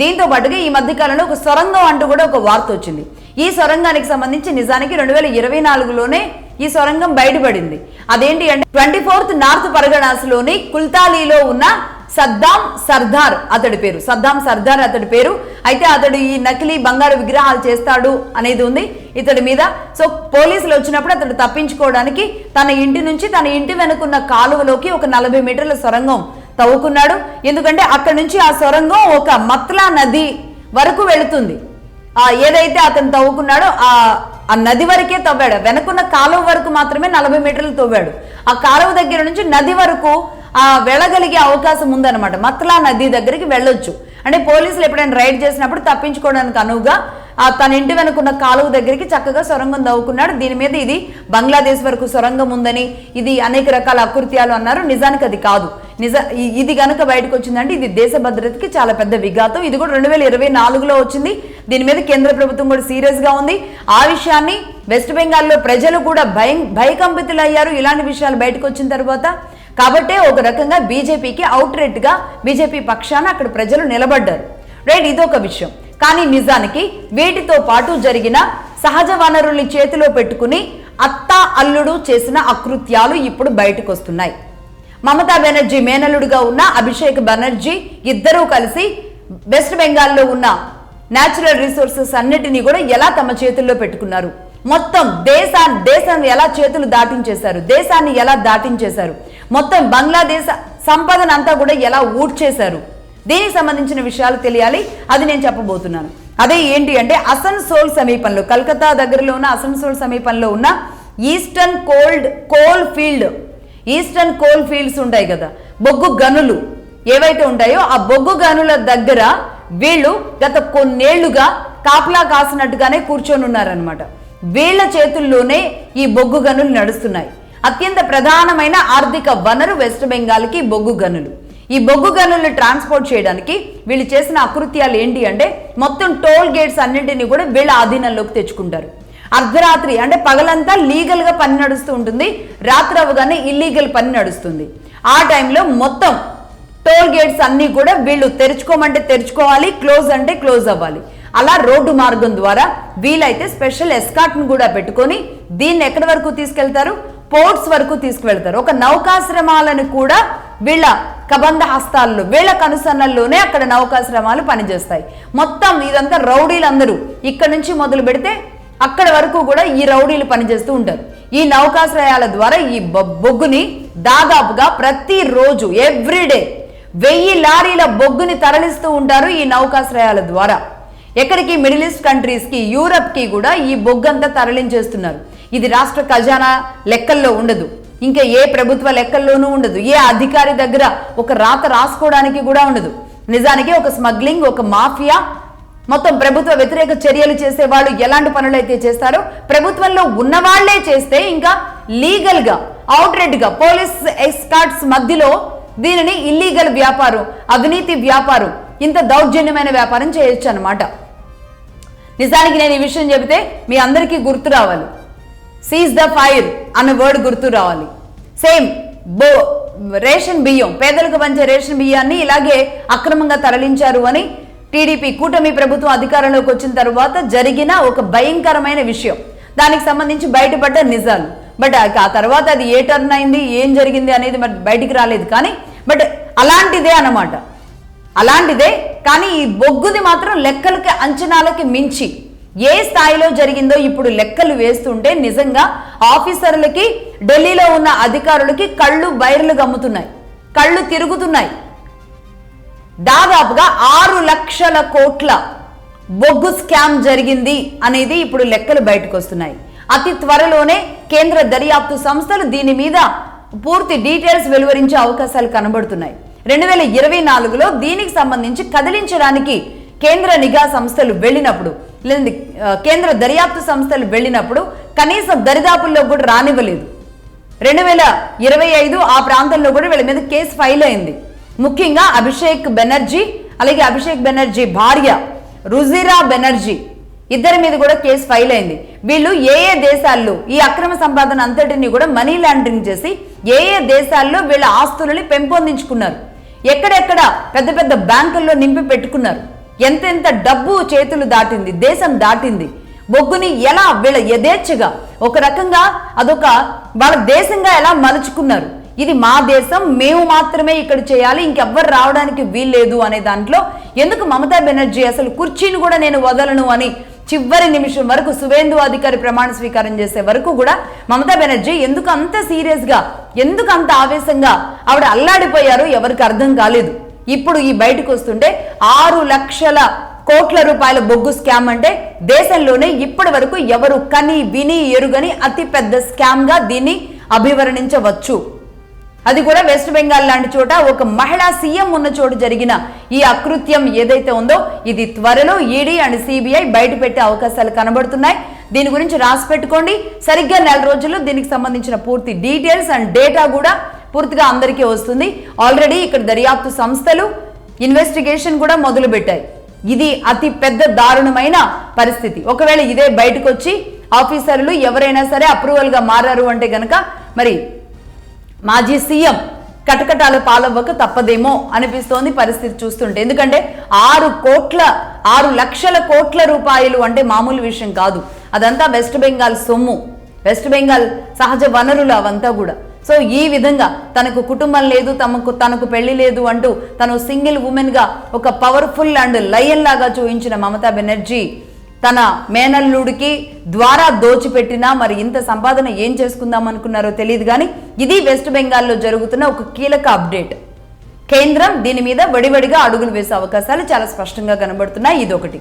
దీంతో పాటుగా ఈ మధ్య కాలంలో ఒక సొరంగం అంటూ కూడా ఒక వార్త వచ్చింది. ఈ సొరంగానికి సంబంధించి నిజానికి 2024లోనే ఈ సొరంగం బయటపడింది. అదేంటి అంటే 24th నార్త్ పరగణాస్లోని కుల్తాలీలో ఉన్న సద్దాం సర్దార్ అతడి పేరు. అయితే అతడు ఈ నకిలీ బంగారు విగ్రహాలు చేస్తాడు అనేది ఉంది ఇతడి మీద. సో పోలీసులు వచ్చినప్పుడు అతడు తప్పించుకోవడానికి తన ఇంటి నుంచి తన ఇంటి వెనుకున్న కాలువలోకి ఒక 40 మీటర్ల సొరంగం తవ్వుకున్నాడు. ఎందుకంటే అక్కడి నుంచి ఆ సొరంగం ఒక మత్లా నది వరకు వెళుతుంది. ఏదైతే అతను తవ్వుకున్నాడో ఆ నది వరకే తవ్వాడు. వెనుకున్న కాలువ వరకు మాత్రమే 40 మీటర్లు తవ్వాడు. ఆ కాలువ దగ్గర నుంచి నది వరకు వెళ్ళగలిగే అవకాశం ఉందన్నమాట. మత్లా నది దగ్గరికి వెళ్ళొచ్చు. అంటే పోలీసులు ఎప్పుడైనా రైడ్ చేసినప్పుడు తప్పించుకోవడానికి అనువుగా తన ఇంటి వెనుకున్న కాలువ దగ్గరికి చక్కగా సొరంగం తవ్వుకున్నాడు. దీని మీద ఇది బంగ్లాదేశ్ వరకు సొరంగం ఉందని, ఇది అనేక రకాల అకృత్యాలు అన్నారు. నిజానికి అది కాదు. ఇది గనక బయటకు వచ్చిందంటే ఇది దేశ భద్రతకి చాలా పెద్ద విఘాతం. ఇది కూడా 2024లో వచ్చింది. దీని మీద కేంద్ర ప్రభుత్వం కూడా సీరియస్ గా ఉంది. ఆ విషయాన్ని వెస్ట్ బెంగాల్లో ప్రజలు కూడా భయకంపితులయ్యారు ఇలాంటి విషయాలు బయటకు వచ్చిన తర్వాత. కాబట్టే ఒక రకంగా బీజేపీకి అవుట్రెట్ గా బీజేపీ పక్షాన అక్కడ ప్రజలు నిలబడ్డారు. రైట్, ఇదొక విషయం. కానీ నిజానికి వీటితో పాటు జరిగిన సహజ వనరుల్ని చేతిలో పెట్టుకుని అత్త అల్లుడు చేసిన అకృత్యాలు ఇప్పుడు బయటకు వస్తున్నాయి. మమతా బెనర్జీ మేనలుడుగా ఉన్న అభిషేక్ బెనర్జీ ఇద్దరూ కలిసి వెస్ట్ బెంగాల్లో ఉన్న న్యాచురల్ రిసోర్సెస్ అన్నిటినీ కూడా ఎలా తమ చేతుల్లో పెట్టుకున్నారు, మొత్తం దేశాన్ని ఎలా చేతులు దాటించేశారు, దేశాన్ని ఎలా దాటించేశారు, మొత్తం బంగ్లాదేశ్ సంపదను అంతా కూడా ఎలా ఊడ్చేశారు, దీనికి సంబంధించిన విషయాలు తెలియాలి. అది నేను చెప్పబోతున్నాను. అదే ఏంటి అంటే అసన్సోల్ సమీపంలో, కలకత్తా దగ్గరలో ఉన్న అసన్సోల్ సమీపంలో ఉన్న ఈస్టర్న్ కోల్ ఫీల్డ్స్ ఉంటాయి కదా, బొగ్గు గనులు ఏవైతే ఉంటాయో ఆ బొగ్గు గనుల దగ్గర వీళ్ళు గత కొన్నేళ్లుగా కాపలా కాసినట్టుగానే కూర్చొని ఉన్నారనమాట. వీళ్ళ చేతుల్లోనే ఈ బొగ్గు గనులు నడుస్తున్నాయి. అత్యంత ప్రధానమైన ఆర్థిక వనరు వెస్ట్ బెంగాల్కి బొగ్గు గనులు. ఈ బొగ్గు గనులను ట్రాన్స్పోర్ట్ చేయడానికి వీళ్ళు చేసిన అకృత్యాలు ఏంటి అంటే మొత్తం టోల్ గేట్స్ అన్నింటినీ కూడా వీళ్ళ ఆధీనంలోకి తెచ్చుకుంటారు. అర్ధరాత్రి అంటే పగలంతా లీగల్ గా పని నడుస్తూ ఉంటుంది, రాత్రి అవగానే ఇల్లీగల్ పని నడుస్తుంది. ఆ టైంలో మొత్తం టోల్ గేట్స్ అన్ని కూడా వీళ్ళు తెరుచుకోమంటే తెరుచుకోవాలి, క్లోజ్ అంటే క్లోజ్ అవ్వాలి. అలా రోడ్డు మార్గం ద్వారా వీలైతే స్పెషల్ ఎస్కార్ట్ ను కూడా పెట్టుకొని దీన్ని ఎక్కడి వరకు తీసుకెళ్తారు, పోర్ట్స్ వరకు తీసుకువెళ్తారు. ఒక నౌకాశ్రమాలను కూడా వీళ్ళ కబంధ హస్తాల్లో, వీళ్ళ కనుసన్నల్లోనే అక్కడ నౌకాశ్రమాలు పనిచేస్తాయి. మొత్తం ఇదంతా రౌడీలందరూ ఇక్కడ నుంచి మొదలు పెడితే అక్కడ వరకు కూడా ఈ రౌడీలు పనిచేస్తూ ఉంటారు. ఈ నౌకాశ్రయాల ద్వారా ఈ బొగ్గుని దాదాపుగా ప్రతిరోజు ఎవ్రీడే 1000 లారీల బొగ్గుని తరలిస్తూ ఉంటారు ఈ నౌకాశ్రయాల ద్వారా. ఎక్కడికి, మిడిల్ ఈస్ట్ కంట్రీస్ కి, యూరప్ కి కూడా ఈ బొగ్గంతా తరలించేస్తున్నారు. ఇది రాష్ట్ర ఖజానా లెక్కల్లో ఉండదు, ఇంకా ఏ ప్రభుత్వ లెక్కల్లోనూ ఉండదు, ఏ అధికారి దగ్గర ఒక రాత రాసుకోవడానికి కూడా ఉండదు. నిజానికి ఒక స్మగ్లింగ్, ఒక మాఫియా, మొత్తం ప్రభుత్వ వ్యతిరేక చర్యలు చేసే వాళ్ళు ఎలాంటి పనులు అయితే చేస్తారో ప్రభుత్వంలో ఉన్నవాళ్లే చేస్తే ఇంకా లీగల్ గా అవుట్రెట్ గా పోలీస్ ఎస్కార్ట్స్ మధ్యలో దీనిని ఇల్లీగల్ వ్యాపారం, అవినీతి వ్యాపారం, ఇంత దౌర్జన్యమైన వ్యాపారం చేయొచ్చు అన్నమాట. నిజానికి నేను ఈ విషయం చెబితే మీ అందరికీ గుర్తు రావాలి, సీజ్ ద ఫైర్ అన్న వర్డ్ గుర్తు రావాలి. సేమ్ రేషన్ బియ్యం, పేదలకు పంచే రేషన్ బియ్యాన్ని ఇలాగే అక్రమంగా తరలించారు అని టీడీపీ కూటమి ప్రభుత్వం అధికారంలోకి వచ్చిన తర్వాత జరిగిన ఒక భయంకరమైన విషయం. దానికి సంబంధించి బయటపడ్డ నిజాలు. బట్ ఆ తర్వాత అది ఏ టర్న్ అయింది, ఏం జరిగింది అనేది మరి బయటికి రాలేదు. కానీ బట్ అలాంటిదే అన్నమాట, అలాంటిదే. కానీ ఈ బొగ్గుది మాత్రం లెక్కలకి అంచనాలకి మించి ఏ స్థాయిలో జరిగిందో ఇప్పుడు లెక్కలు వేస్తుంటే నిజంగా ఆఫీసర్లకి, ఢిల్లీలో ఉన్న అధికారులకి కళ్ళు బైర్లు గమ్ముతున్నాయి, కళ్ళు తిరుగుతున్నాయి. దాదాపుగా 6 లక్షల కోట్ల బొగ్గు స్కామ్ జరిగింది అనేది ఇప్పుడు లెక్కలు బయటకు వస్తున్నాయి. అతి త్వరలోనే కేంద్ర దర్యాప్తు సంస్థలు దీని మీద పూర్తి డీటెయిల్స్ వెలువరించే అవకాశాలు కనబడుతున్నాయి. 2024లో దీనికి సంబంధించి కదిలించడానికి కేంద్ర నిఘా సంస్థలు వెళ్ళినప్పుడు, లేదా కేంద్ర దర్యాప్తు సంస్థలు వెళ్ళినప్పుడు కనీసం దరిదాపుల్లో కూడా రానివ్వలేదు. 2025 ఆ ప్రాంతంలో కూడా వీళ్ళ మీద కేసు ఫైల్ అయింది. ముఖ్యంగా అభిషేక్ బెనర్జీ, అలాగే అభిషేక్ బెనర్జీ భార్య రుజిరా బెనర్జీ ఇద్దరి మీద కూడా కేసు ఫైల్ అయింది. వీళ్ళు ఏ దేశాల్లో ఈ అక్రమ సంపాదన అంతటిని కూడా మనీ లాండరింగ్ చేసి ఏ దేశాల్లో వీళ్ళ ఆస్తులని పెంపొందించుకున్నారు, ఎక్కడెక్కడ పెద్ద పెద్ద బ్యాంకుల్లో నింపి పెట్టుకున్నారు, ఎంతెంత డబ్బు చేతులు దాటింది, దేశం దాటింది. బొగ్గుని ఎలా వీళ్ళ యథేచ్ఛగా ఒక రకంగా అదొక వాళ్ళ దేశంగా ఎలా మలుచుకున్నారు. ఇది మా దేశం, మేము మాత్రమే ఇక్కడ చేయాలి, ఇంకెవ్వరు రావడానికి వీల్లేదు అనే దాంట్లో ఎందుకు మమతా బెనర్జీ అసలు కుర్చీని కూడా నేను వదలను అని చివరి నిమిషం వరకు సువేందు అధికారి ప్రమాణ స్వీకారం చేసే వరకు కూడా మమతా బెనర్జీ ఎందుకు అంత సీరియస్గా, ఎందుకు అంత ఆవేశంగా ఆవిడ అల్లాడిపోయారో ఎవరికి అర్థం కాలేదు. ఇప్పుడు ఈ బయటకు వస్తుంటే 6 లక్షల కోట్ల రూపాయల బొగ్గు స్కామ్ అంటే దేశంలోనే ఇప్పటి వరకు ఎవరు కని విని ఎరుగని అతి పెద్ద స్కామ్ గా దీన్ని అభివర్ణించవచ్చు. అది కూడా వెస్ట్ బెంగాల్ లాంటి చోట ఒక మహిళా సీఎం ఉన్న చోటు జరిగిన ఈ అకృత్యం ఏదైతే ఉందో ఇది త్వరలో ఈడీ అండ్ సిబిఐ బయట పెట్టే అవకాశాలు కనబడుతున్నాయి. దీని గురించి రాసి పెట్టుకోండి. సరిగ్గా 4 రోజుల్లో దీనికి సంబంధించిన పూర్తి డీటెయిల్స్ అండ్ డేటా కూడా పూర్తిగా అందరికీ వస్తుంది. ఆల్రెడీ ఇక్కడ దర్యాప్తు సంస్థలు ఇన్వెస్టిగేషన్ కూడా మొదలు పెట్టాయి. ఇది అతి పెద్ద దారుణమైన పరిస్థితి. ఒకవేళ ఇదే బయటకు వచ్చి ఆఫీసర్లు ఎవరైనా సరే అప్రూవల్ గా మారారు అంటే గనక మరి మాజీ సీఎం కటకటాల పాలవ్వక తప్పదేమో అనిపిస్తోంది పరిస్థితి చూస్తుంటే. ఎందుకంటే 6 లక్షల కోట్ల రూపాయలు అంటే మామూలు విషయం కాదు. అదంతా వెస్ట్ బెంగాల్ సొమ్ము, వెస్ట్ బెంగాల్ సహజ వనరులు అవంతా కూడా. సో ఈ విధంగా తనకు కుటుంబం లేదు, తనకు పెళ్లి లేదు అంటూ తను సింగిల్ ఉమెన్ గా ఒక పవర్ఫుల్ అండ్ లయన్ లాగా చూపించిన మమతా బెనర్జీ తన మేనల్లుడికి ద్వారా దోచిపెట్టినా మరి ఇంత సంపాదన ఏం చేసుకుందాం అనుకున్నారో తెలియదు. కానీ ఇది వెస్ట్ బెంగాల్లో జరుగుతున్న ఒక కీలక అప్డేట్. కేంద్రం దీని మీద వడివడిగా అడుగులు వేసే అవకాశాలు చాలా స్పష్టంగా కనబడుతున్నాయి. ఇదొకటి.